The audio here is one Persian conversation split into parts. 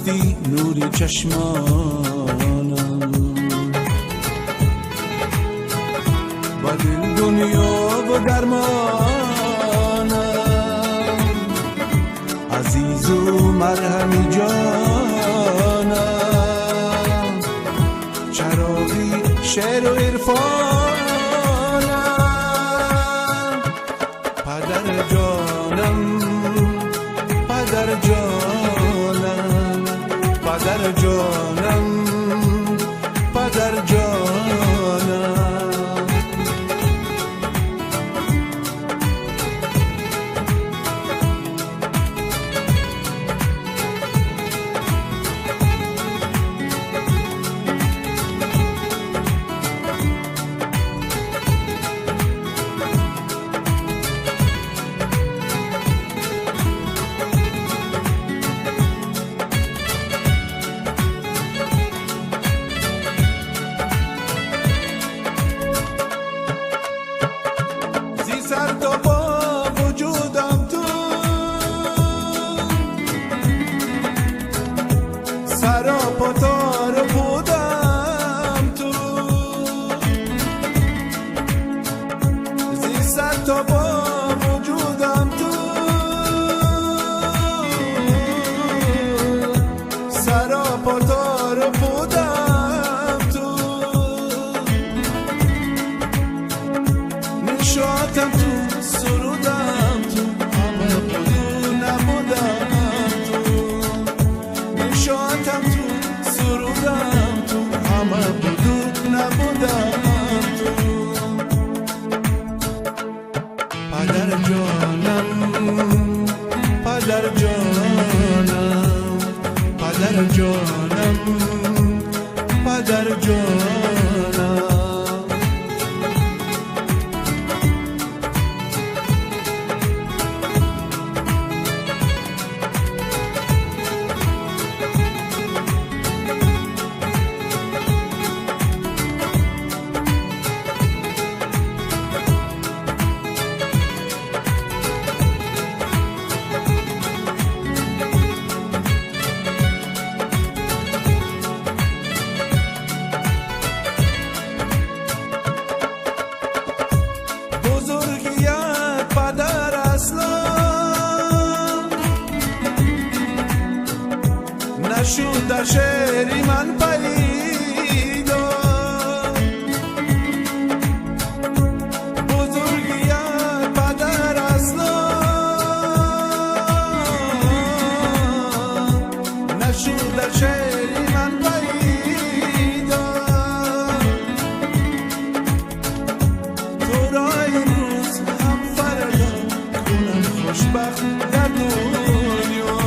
هستی نوری چشمانم، با دل دنیا و درمانم، عزیز و مرهمی جانم، چراغی شعر و عرفانم، پدر جانم، پدر جانم، پدر جانم، پدر جانم. سر تا با وجودم تو، سراپا تار بودم تو، زی سر تا با وجودم تو، سراپا تار بودم تو، نشاتم تو، سرودم تو، همه بودو نبودم تو، نشاتم تو، سرودم تو، همه بودو نبودم تو. پدر جانم، پدر جانم، پدر جانم، پدر جانم. بزرگیت پدر اصلا نشد در شعری من پیدا، بزرگیت پدر اصلا نشد در شعری من پیدا، تو را امروز هم فردا کنم خوشبخت در دنیا،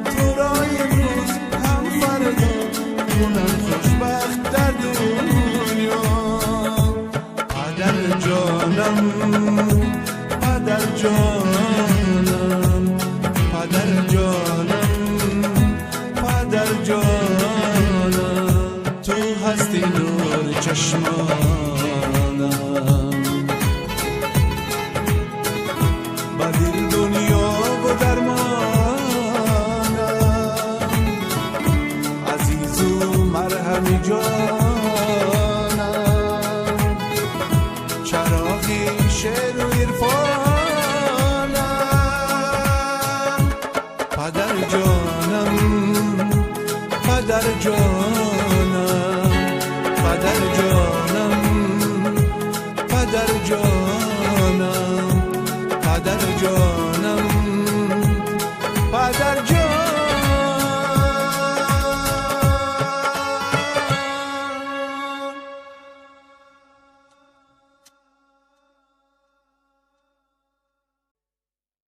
تو را امروز هم فردا کنم خوشبخت در دنیا. پدر جانم، پدر جانم، پدر جانم، پدر جانم، تو هستی نور چشمان.